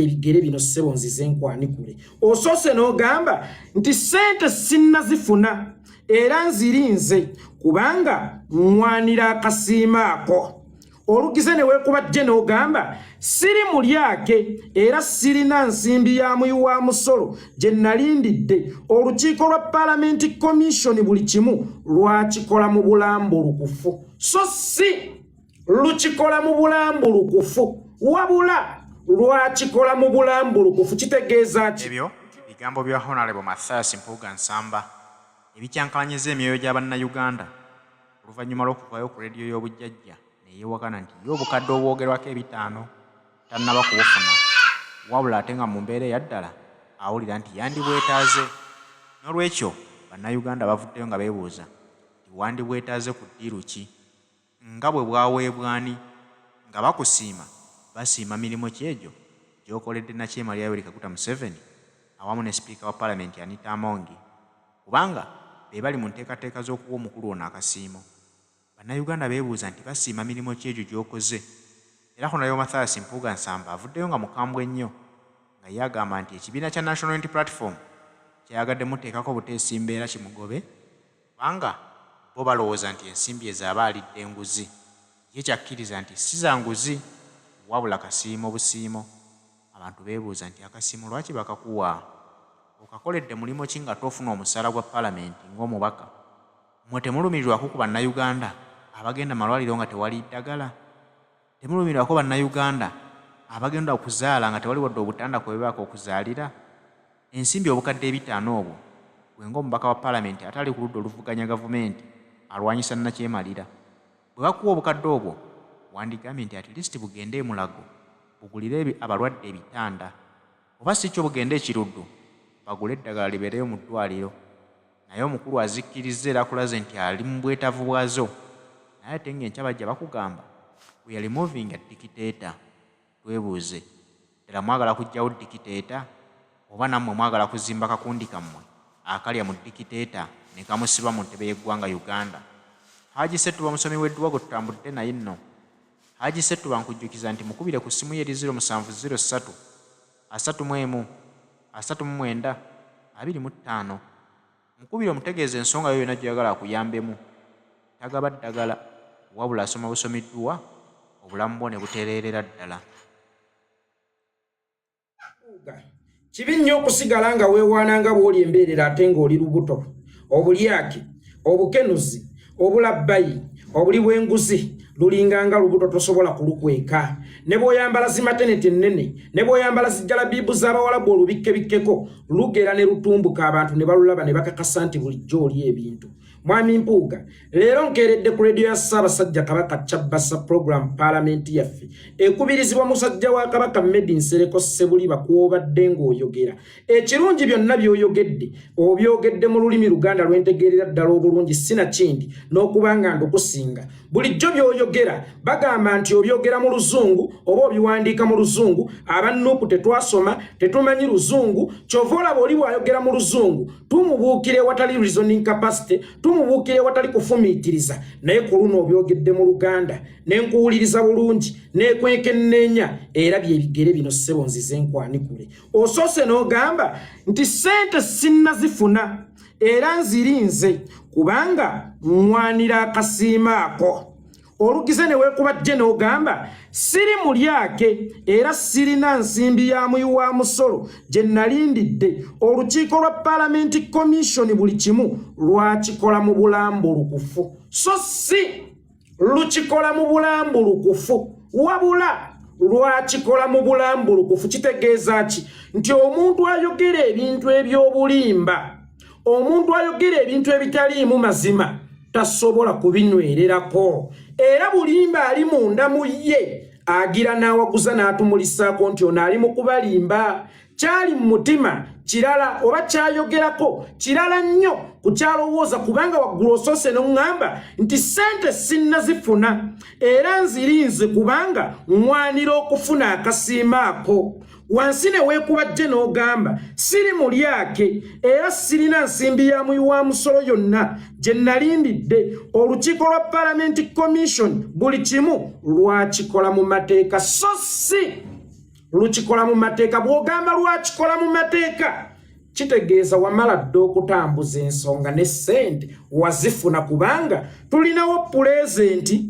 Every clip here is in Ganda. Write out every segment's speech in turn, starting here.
ebigere bino ssebo nzize nkwanikule. Osoose n'ogamba nti ssente sinnazifuna era nzirinze kubanga nnwanira akasiima ako. Olugize ne weekubajje n'ogamba siri mulyake era sirina nsimbi ya muyi wa musolo gye nalindidde olukiiko lwa Parliament Commission buli kimu lwakikola mu bulambulukufu. So si lukikola mu bulambulukufu wabula lwakikola mu bulambulukufu. Kitegeeza ki? Ebyo bigambo bya Honorable Mathias Mpuuga Nsamba ebikyankalanyiza emyoyo gy'Abannayuganda oluvannyuma lw'okuvaayo ku leediyo y'obujjajja yeewakana nti ye obukadde obwogerwako ebitaano tannaba kubufuna wabula ate nga mu mbeera eyaddala awulira nti yandibwetaaze. N'olwekyo Bannayuganda bavuddeyo nga beebuuza nti wandibwetaaze ku ddiiru ki nga bwe bwaweebwani nga bakusiima basiima mirimu ki egyo gy'okoledde Nakyema Yoweri Kaguta Museveni awamu ne Sipiika wa Paalamenti Anita Amongi kubanga be bali mu nteekateeka z'okuwa omukulu ono akasiimo. Bannayuganda beebuuza nti basiima mirimu ki egyo gy'okoze. Era Honorable Mathias Mpuuga Nsamba avuddeyo nga mukambwe nnyo nga ye agamba nti ekibiina kya National Unity Platform kyayagadde muteekako buteesi mbeera kimugobe kubanga bo balowooza nti ensimbi ezaaba alidde enguzi. Ye kyakkiriza nti si za nguzi wabula kasiimo busiimo. Abantu beebuuza nti akasiimo lwaki bakakuwa? Okakoledde mulimu ki nga tofuna omusaala gwa Paalamenti ng'omubaka? Mmwe temulumirirwako ku Bannayuganda abagenda malwaliro nga tewali ddagala? Temulumirirwako Bannayuganda abagenda okuzaala nga tewali wadde obutanda kwe bebaako okuzaalira? Ensimbi obukadde ebitaano obwo gwe ng'omubaka wa Paalamenti atali ku ludda oluvuganya gavumenti alwanyisa Nakyemalira bwe bakuwa obukadde obwo wandigambye nti at least bugende e Mulago bugulire abalwadde ebitanda, oba si kyo bugende ekiruddu bagule eddagala libeereyo mu ddwaliro. Naye omukulu azikkiriza era akulaze nti ali mu bwetaavu bwazo. Naye ate ng'enkya bajja bakugamba we are removing a dictator. Twebuuze era mwagala kuggyawo dictator oba nammwe mwagala kuzimba kakundi kammwe akalya mu dictator ne kamusiba mu ntebe y'eggwanga Uganda? Haji Ssettuba musomi w'edduwago tutambudde naye nno. Haji Ssettuba nkujjukiza nti mukubire ku ssimu ye 0703 31 39 25. Mukubire omutegeeza ensonga yo yonna gy'oyagala akuyambemu. Tagaba ddagala wabula asoma busomiddwa obulamu bwo ne butereerera ddala. Kibi nnyo okusigala nga weewaana bw'oli embeerera ate ng'oli lubuto. Obulyake, obukenuzi, obulabbayi, obuli bw'enguzi lulinganga lubuto tosobola kulukweka. Ne bw'oyambala zimateneti ennene, ne bw'oyambala zijjalabibu z'Abawalabu olubikke-bikkeko, lugera ne lutumbuka abantu ne balulaba ne bakakasa nti bulijjo oli ebintu. Mwami Mpuuga, leero nkeeredde ku leediyo ya Ssaabasajja Kabaka Kyabbasa program Paalamenti yaffe ekubirizibwa musajja wa Kabaka Medi Nsereko Ssebuliba kw'obadde ng'oyogera. Ekirungi byonna by'oyogedde obyogedde mu lulimi Luganda lwentegeerera ddala obulungi sinakindi n'okuba nga ndukusinga. Bulijjo by'oyogera bagamba nti obyogera mu Luzungu oba obiwandiika mu Luzungu. Aba Nup tetwasoma tetumanyi Luzungu, kyova olaba oli bw'ayogera mu Luzungu tumubuukire watali reasoning capacity, tumubuukire watali kufumiitiriza. Naye ku luno obyogedde mu Luganda ne nkuwuliriza bulungi n'ekwekenneenya era by'ebigere bino ssebo nzize nkwanikule. Osoose n'ogamba nti ssente sinnazifuna era nzirinze kubanga nnwanira akasiima ako. Olugize ne weekubajje n'ogamba siri mulyake era sirina nsimbi ya muyi wa musolo gye nalindidde olukiiko lwa Parliament Commission buli kimu lwakikola mu bulambulukufu. So si lukikola mu bulambulukufu wabula lwakikola mu bulambulukufu. Kitegeeza ki? Nti omuntu ayogera ebintu eby'obulimba, omuntu ayogera ebintu ebitaliimu mazima tasobola kubinywererako. Era bulimba ali munda mu ye agira n'awaguza n'atumulisaako nti ono ali mu kubalimba. Kyali mu mutima kirala oba kyayogerako kirala nnyo ku kyalowooza kubanga waggulu osoose n'oŋŋamba nti ssente sinnazifuna era nzirinze kubanga nnwanira okufuna akasiima ako. Wansi ne weekubajje n'ogamba siri mulyake era sirina nsimbi ya muyi wa musolo yonna gye nalindidde olukiiko lwa Parliament Commission buli kimu lwakikola mu mateeka. So si lukikola mu mateeka. Bw'ogamba lwakikola mu mateeka kitegeeza wamala dda okutambuza ensonga ne ssente wazifuna, kubanga tulinawo present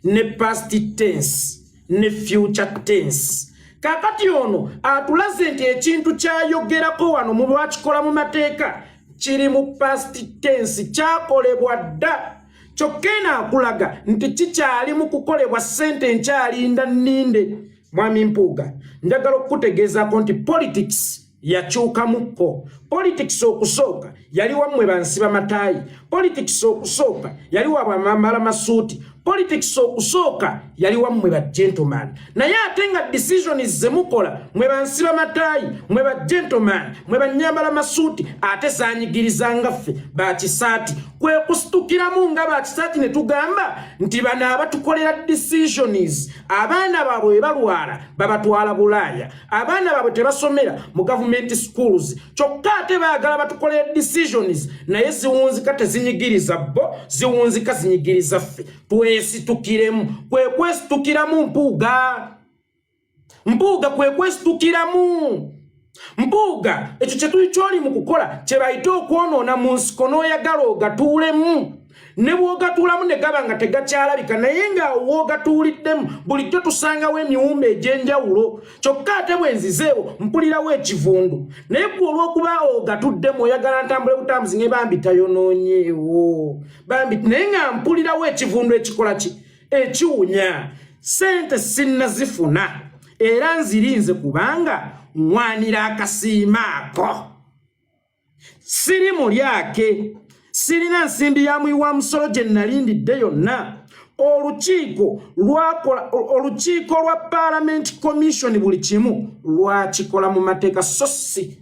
ne past tense ne future tense. Kakati ono atulaze nti ekintu kyayogerako wano mu lwakikola mu mateeka kiri mu past tense, kyakolebwa dda. Kyokka akulaga nti kikyali mu kukolebwa, ssente nkyalinda nninde. Mwami Mpuuga, njagala okutegeezaako nti politics yakyukamukko. Politics okusooka yali wammwe bansiba mataayi. Politics okusooka yali wabamala masuuti. Politics okusooka yali wammwe ba gentleman. Naye ate nga decisions zemukola mwe bansiba mataayi, mwe ba gentleman, mwe banyambala masuuti, ate saanyigiriza ngaffe ba kisaati. Kwe kusitukiramu nga ba kisaati ne tugamba nti bano abatukolera decisions abaana baabwe balwala babatwala Bulaaya, abaana baabwe tebasomera mu government schools, kyokka ate baagala batukolera decisions naye ziwunzika tezinyigiriza bo, ziwunzika zinyigiriza ffe. Twesitukiremu. Kwe kwesitukiramu Mpuuga. Mpuuga kwe kwesitukiramu. Mpuuga ekyo kye tuli kyoli mu kukola kye bayita okwonoona mu nsiko n'oyagala ogatuulemu. Ne bw'ogatuulamu ne gaba nga tegakyalabika, naye nga w'ogatuuliddemu bulijjo tusangawo emiwumba egy'enjawulo. Kyokka ate bwe nzizeewo mpulirawo ekivundu, naye gwe olw'okuba ogatuddemu oyagala ntambule butambuzi ne bambi tayonoonyeewo, naye nga mpulirawo ekivundu ekikola ki ekiwunya. Ssente sinnazifuna era nzirinze kubanga nwanira akasiima ako. Siri mulyake, sirina nsimbi ya muyiwa musolo gye nalindidde yonna. Olukiiko lwa Parliament Commission buli kimu lwakikola mu mateeka, so si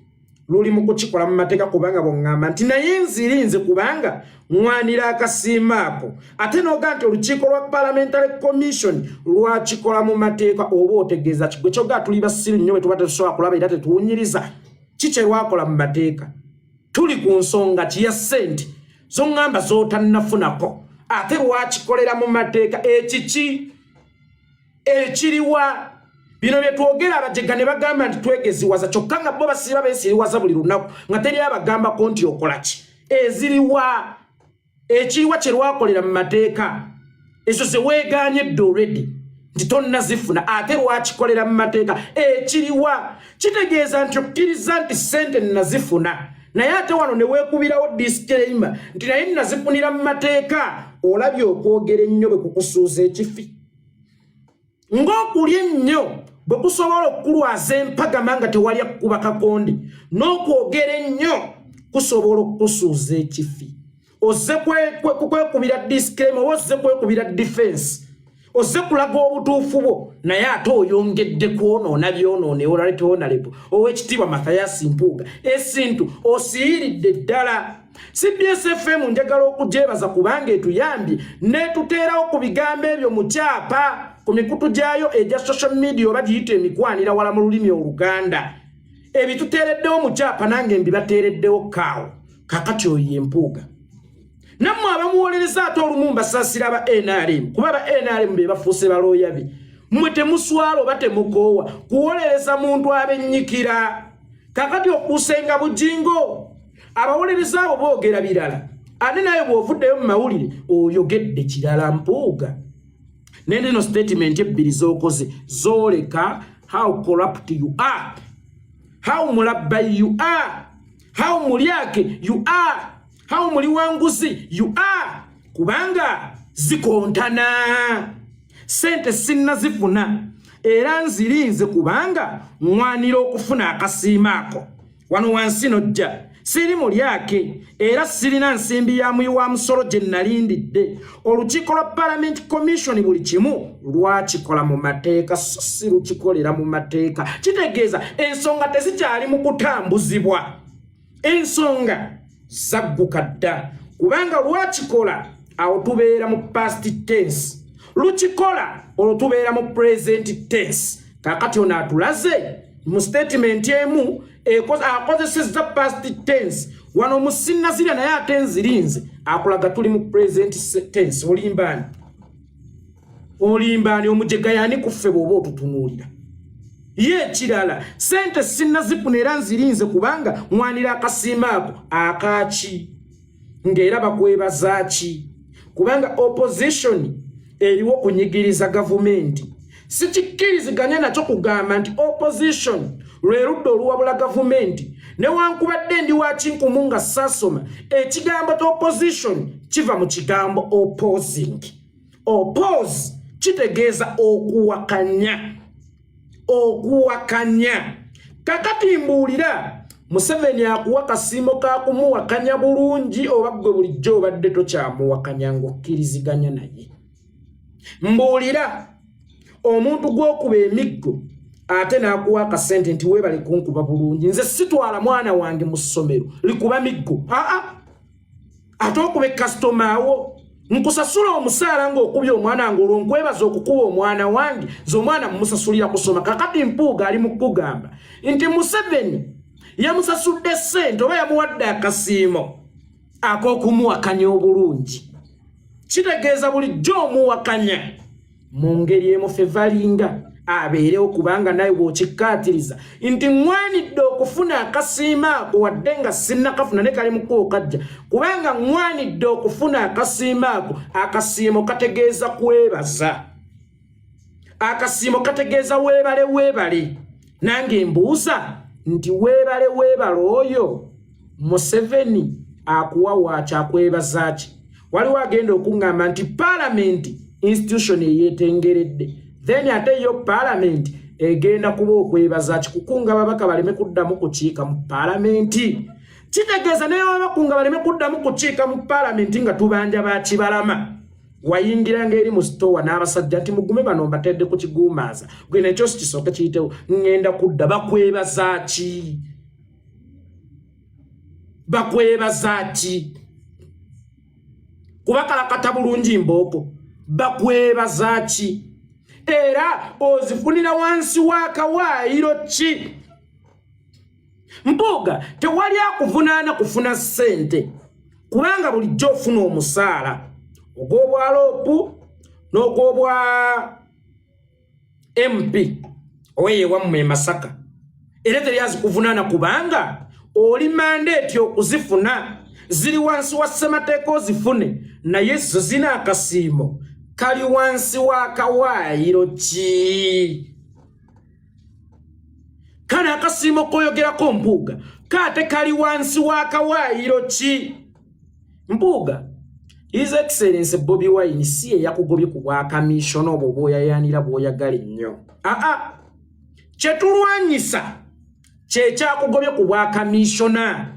luli mu kukikola mu mateeka kubanga bw'oŋŋamba nti naye nzirinze kubanga nwanira akasiima ako. Ate n'oga nti olukiiko lwa Parliamentary Commission lwakikola mu mateeka, oba otegeeza kigwe kyogga tuli basiru nnyo bwe tuba tetusobola kulaba era tetuwunyiriza kikye lwakola mu mateeka. Tuli ku nsonga kiya ssente zoŋŋamba z'otannafunako, ate lwakikolera mu mateeka ekiki ekiriwa. Bino bye twogera abajega ne bagamba nti twegeziwaza, kyokka nga bo basiba beesiriwaza buli lunaku nga teri abagambako nti okola ki. Eziriwa ekiriwa kye lwakolera mu mateeka ezo ze weeganyedde already nti tonnazifuna, ate lwakikolera mu mateeka ekiriwa. Kitegeeza nti okkiriza nti ssente nazifuna, naye ate wano ne weekubirawo disclaimer nti naye nazifunira mu mateeka. Olabye okwogera ennyo bwe kukusuuza ekifi, ng'okulya ennyo bwe kusobola okukulwaza empagama nga tewali akukuba kakondi, n'okwogera ennyo kusobola okukusuuza ekifi. Ozze kwekubira disclaimer, ozze kwekubira defense, ozze kulaga obutuufu bwo, naye ate oyongedde kwonoona byonoone. Olwalete honorable Oweekitiibwa Mathias Mpuuga esintu osiyiridde ddala. CBS FM njagala okugyebaza kubanga etuyambye netuteerawo ku bigambo ebyo mu kyapa ku mikutu gyayo egya social media oba giyita emikwanira wala mu lulimi Oluganda. Ebituteereddewo mu kyapa nange mbibateereddewo kaawo. Kakati oyo Mpuuga nammwe abamuwolereza ate olumu mbasaasira aba NRM kuba aba NRM be bafuuse balooyabi. Mmwe temuswala oba temukoowa kuwolereza muntu abennyikira. Kakati okuusenga bujingo abawolereza abo boogera birala, ate naye bw'ovuddeyo mu mawulire oyogedde kirala. Mpuuga neno statement ebbiri z'okoze zooleka how corrupt you are, how mulabbayi you are, how mulyake you are, how muliwanguzi you are, kubanga zikontana. Ssente sinnazifuna era nzirinze kubanga nwanira okufuna akasiima ako. Wano wansi nojja siri mulyake era sirina nsimbi ya muyiwa musolo gye nalindidde. Olukiiko lwa Parliament Commission buli kimu lwakikola mu mateeka, so si lukikolera mu mateeka. Kitegeeza ensonga tezikyali mu kutambuzibwa, ensonga zagguka dda kubanga lwakikola awo tubeera mu past tense, lukikola olwo tubeera mu present tense. Kakati ono atulaze mu statement emu akozesezza past tense, wano mu sinnazirya naye ate nzirinze akulaga tuli mu present tense. Olimbaani omujega yani kuffe bw'oba otutunuulira. ye kirala sente sinnazifuna era nzirinze kubanga mwanira akasiima ako akaaki ng'era bakwebaza ki kubanga opposition eriwo kunyigiriza gavumenti sikikkiriziganya nakyo kugamba nti opposition lwe ludda oluwabula gavumenti newankubadde ndi wa kinkumu nga saasoma ekigambo opposition kiva mu kigambo opposing. Oppose kitegeeza okuwakanya. Kakati mbuulira Museveni akuwa kasiimo ka kumuwakanya bulungi oba gwe bulijjo obadde tokyamuwakanya ng'okkiriziganya naye. Mbuulira omuntu gw'okuba emiggo ate n'akuwa akasente nti weebale kunkuba bulungi nze sitwala mwana wange mu ssomero likuba miggo ate okuba ekasitoma awo nkusasula omusaala ng'okubya omwana wange olwo nkwebaza okukuba omwana wange nze omwana mumusasulira kusoma. Kakati Mpuuga ali mu kugamba nti Museveni yamusasudde ssente oba yamuwadde akasiimo ak'okumuwakanya obulungi. Kitegeeza bulijjo omuwakanya mu ngeri emu ffe valinga abeerewo kubanga naye bw'okikkaatiriza nti ŋŋwanidde okufuna akasiima ako wadde nga sinnakafuna ne kali mu kkubo kajja kubanga ŋŋwanidde okufuna akasiima ako. Akasiimo kategeeza kwebaza, akasiimo kategeeza weebale. Nange mbuuza nti weebale oyo Museveni akuwa waaki akwebaza ki? Waliwo agenda okuŋŋamba nti paalamenti institution eyeetengeredde then ate yo paalamenti egenda kuba okwebaza kikukunga babaka baleme kuddamu kukiika mu paalamenti. Kitegeeza naye abakunga baleme kuddamu kukiika mu paalamenti nga tubanja bakibalama. Wayingira ng'eri mu sitowa n'abasajja nti mugume bano mbatedde ku kiguumaaza gwe nekyo sikisooke kiyitewo ŋŋenda kudda bakwebaza ki? Bakwebaza ki? Kubakalakata bulungi mbooko bakwebaza ki? Era ozifunira wansi w'akawaayiro ki? Mpuuga tewali akuvunaana kufuna ssente kubanga bulijjo ofuna omusaala ogw'obwa loopu n'ogw'obwa MP oweewammwe e Masaka era teri azikuvunaana kubanga oli mandeeti okuzifuna ziri wansi wa ssemateeka ozifune naye zo zina akasiimo kali wansi w'akawaayiro ki? Kale akasiimo koyogerako Mpuuga kaate kali wansi w'akawaayiro ki? Mpuuga His Excellency Bobi Wine si ye yakugobye ku bwakamiisona obwo bw'oyayaanira bw'oyagala ennyo. Kye tulwanyisa kye kyakugobye ku bwakamiisona.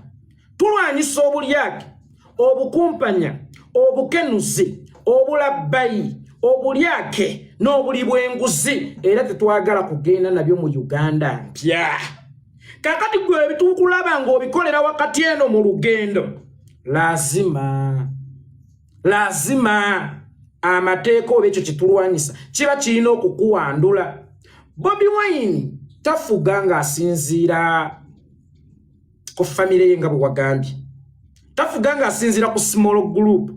Tulwanyisa obulyake, obukumpanya, obukenuzi, obulabbayi, obulyake n'obuli bw'enguzi era tetwagala kugenda nabyo mu Uganda mpya. Kakati gwe ebitukulaba ng'obikolera wakati eno mu lugendo lazima amateeka oba ekyo kitulwanyisa kiba kirina okukuwandula. Bobi Wine tafuga ng'asinziira ku famire ye nga bwe wagambye, tafuga ng'asinziira ku small group,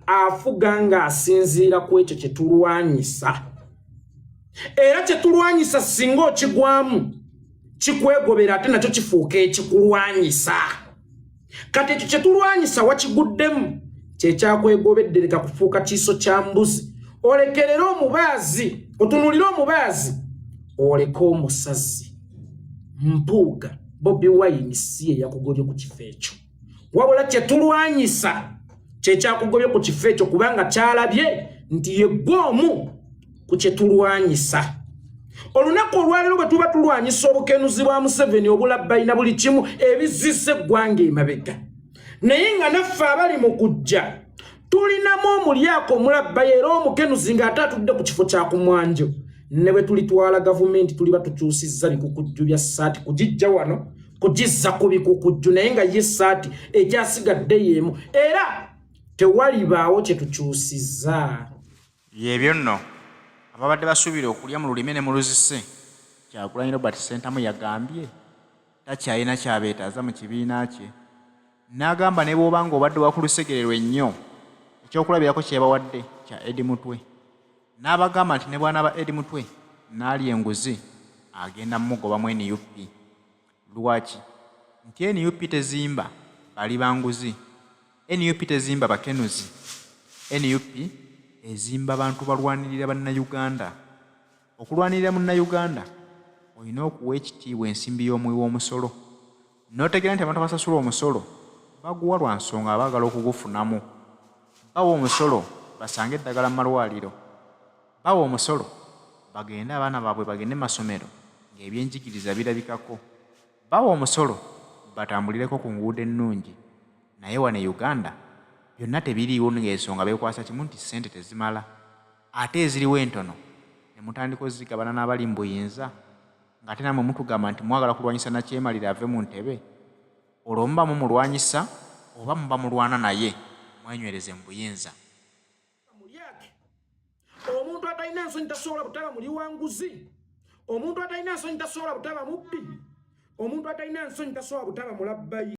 afuga ng'asinziira ku ekyo kye tulwanyisa. Era kye tulwanyisa singa okigwamu kikwegobera ate nakyo kifuuka ekikulwanyisa. Kati ekyo kye tulwanyisa wakiguddemu kye kyakwegobedde leka kufuuka kiiso kya mbuzi. Olekerera omubaazi, otunulire omubaazi oleka omusazi. Mpuuga Bobi Wine si ye yakugobye ku kifo ekyo, wabula kye tulwanyisa kye kyakugobye ku kifo ekyo kubanga kyalabye nti ye gw'omu ku kye tulwanyisa. Olunaku olwaleero bwe tuba tulwanyisa obukenuzi bwa Museveni obulabbayi na buli kimu ebizise eggwanga emabega, naye nga naffe abali mu kujja tulinamu omulyako omulabbayi era omukenuzi ng'ate atudde ku kifo kya kumwanjo. Ne bwe tulitwala gavumenti tuliba tukyusizza bikukujju bya ssaati kugijja wano kugizza ku bikukujju naye nga ye ssaati ekyasigadde y'emu era tewalibaawo kye tukyusizza. Yebyo nno ababadde basuubira okulya mu lulime ne mu luzise Kyagulanyi Robert Ssentamu yagambye takyalina kyabeetaaza mu kibiina kye. N'agamba ne bw'oba ng'obadde wakulusegererwa ennyo ekyokulabirako kyebawadde kya Edi Mutwe. N'abagamba nti ne bw'anaaba Edi Mutwe n'alya enguzi agenda mugobamu NUP. Lwaki? Nti NUP tezimba bali banguzi, NUP tezimba bakenuzi, NUP ezimba bantu balwanirira bannayuganda. Okulwanirira munnayuganda olina okuwa ekitiibwa ensimbi y'omuwi w'omusolo. N'otegeera nti abantu abasasula omusolo baguwa lwa nsonga abaagala okugufunamu. Bawa omusolo basange eddagala mu malwaliro, bawa omusolo bagende abaana baabwe bagende mu masomero ng'ebyenjigiriza birabikako, bawa omusolo batambulireko ku nguudo ennungi. Naye wano e Uganda byonna tebiriiwo ng'ensonga beekwasa kimu nti ssente tezimala, ate eziriwo entono ne mutandika ozigabana n'abali mu buyinza, ng'ate nammwe mutugamba nti mwagala kulwanyisa Nakyemalira ave mu ntebe. Olwo muba mumulwanyisa oba muba mulwana naye mwenywereze mu buyinza. Omuntu atalina nsonyi tasobola butaba muli wanguzi, omuntu atalina nsonyi tasobola butaba mubbi, omuntu atalina nsonyi tasobola butaba mulabbayi.